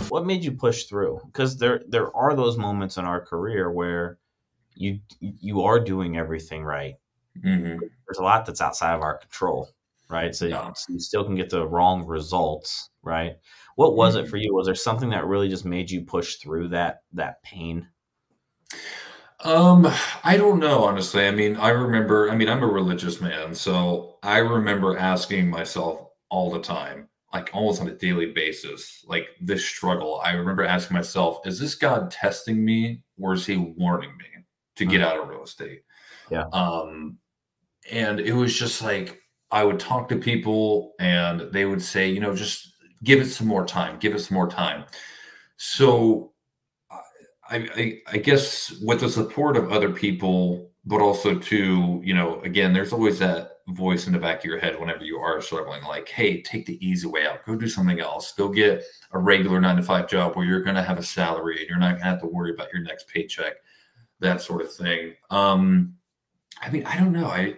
what made you push through? Because there are those moments in our career where you are doing everything right. Hmm. There's a lot that's outside of our control, right? Yeah. So you still can get the wrong results, right? What was it for Mhm. you? Was there something that really just made you push through that pain? Um, I don't know, honestly. I mean, I'm a religious man, so I remember asking myself all the time, like almost on a daily basis, like this struggle. I remember asking myself, is this God testing me or is he warning me to get Mm, out of real estate? yeah. Um, and it was just like I would talk to people and they would say, just give it some more time, give it some more time. So I guess with the support of other people, but also too, again, there's always that voice in the back of your head whenever you are struggling, like, hey, take the easy way out, go do something else, go get a regular 9 to 5 job where you're going to have a salary and you're not going to have to worry about your next paycheck, that sort of thing. I mean, I don't know.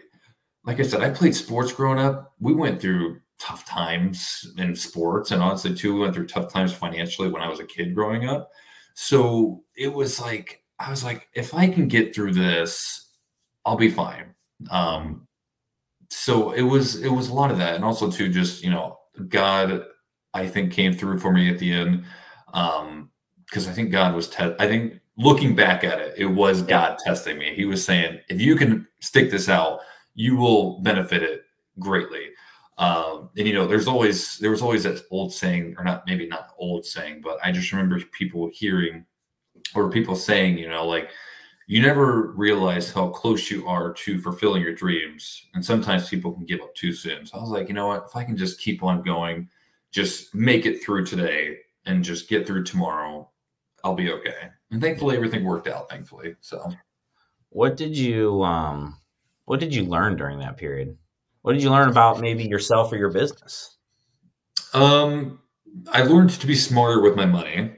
Like I said, I played sports growing up. We went through tough times in sports, and honestly, too, we went through tough times financially when I was a kid growing up. So it was like I was like, if I can get through this, I'll be fine. Mhm. So it was a lot of that, and also too, just God, I think came through for me at the end, because I think God was. I think looking back at it, it was Yeah. God testing me. He was saying, if you can stick this out, you will benefit it greatly. And there was always that old saying, or not, maybe not old saying, but I just remember people hearing or people saying, like you never realize how close you are to fulfilling your dreams. And sometimes people can give up too soon. So I was like, you know what? If I can just keep on going, just make it through today and just get through tomorrow, I'll be okay. And thankfully, everything worked out, thankfully. So, What did you what did you learn during that period? What did you learn about maybe yourself or your business? um, I learned to be smarter with my money.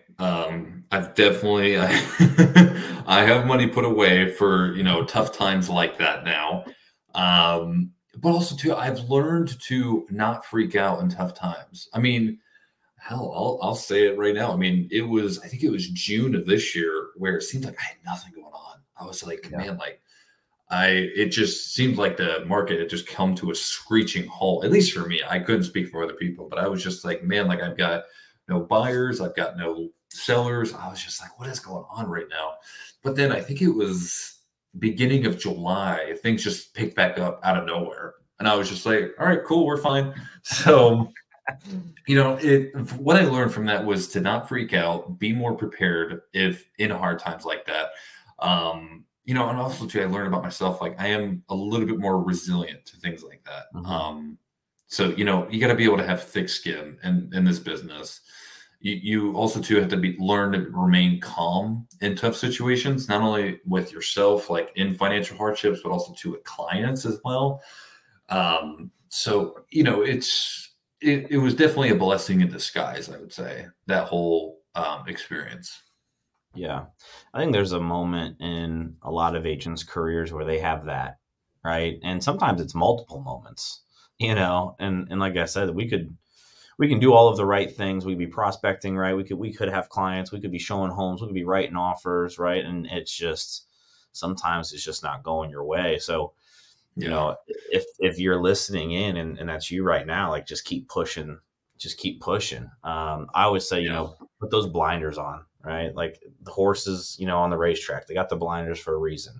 I've definitely, I have money put away for, tough times like that now. But also too, I've learned to not freak out in tough times. I mean, hell, I'll say it right now. I mean, I think it was June of this year where it seemed like I had nothing going on. I was like, Yeah. man, like it just seemed like the market had just come to a screeching halt, at least for me. I couldn't speak for other people, but I was just like, man, like I've got no buyers, I've got no sellers. I was just like, what is going on right now? But then I think it was beginning of July, things just picked back up out of nowhere. And I was just like, all right, cool, we're fine. So what I learned from that was to not freak out, be more prepared if in hard times like that. And also too, I learned about myself, like I am a little bit more resilient to things like that. Mhm. So you got to be able to have thick skin in this business. You also too have to learn to remain calm in tough situations, not only with yourself, like in financial hardships, but also too with clients as well. So it was definitely a blessing in disguise, I would say, that whole experience. Yeah. I think there's a moment in a lot of agents' careers where they have that, right? And sometimes it's multiple moments, and like I said, we can do all of the right things. We'd be prospecting, right? We could have clients, we could be showing homes, we could be writing offers, right? And it's just sometimes it's just not going your way. So, Yeah. if you're listening in and that's you right now, like just keep pushing. I always say, Yeah. put those blinders on, right? Like the horses, on the racetrack, they got the blinders for a reason.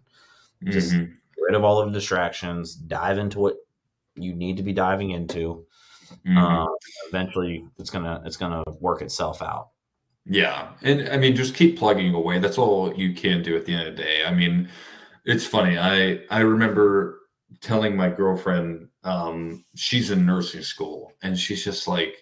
Just Hmm. get rid of all of the distractions, dive into what you need to be diving into. Uh, Hmm. Eventually it's gonna work itself out. Yeah. And I mean, just keep plugging away. That's all you can do at the end of the day. I mean, it's funny. I remember telling my girlfriend, she's in nursing school, and she's like,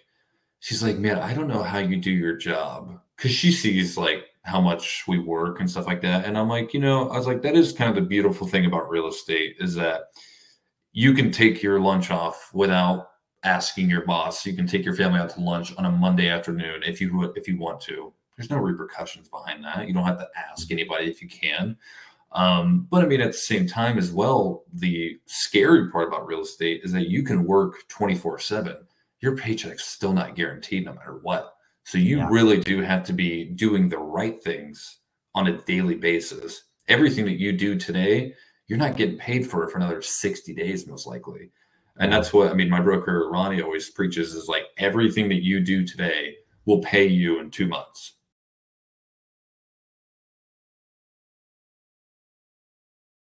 man, I don't know how you do your job. Cause she sees like how much we work and stuff like that. And I'm like, I was like, that is kind of the beautiful thing about real estate is that you can take your lunch off without asking your boss. You can take your family out to lunch on a Monday afternoon if you want to. There's no repercussions behind that. You don't have to ask anybody if you can. But I mean, at the same time as well, the scary part about real estate is that you can work 24/7. Your paycheck's still not guaranteed no matter what. So you Yeah. really do have to be doing the right things on a daily basis. Everything that you do today, you're not getting paid for another 60 days, most likely. And Yeah. that's what, I mean, my broker, Ronnie, always preaches is like everything that you do today will pay you in 2 months.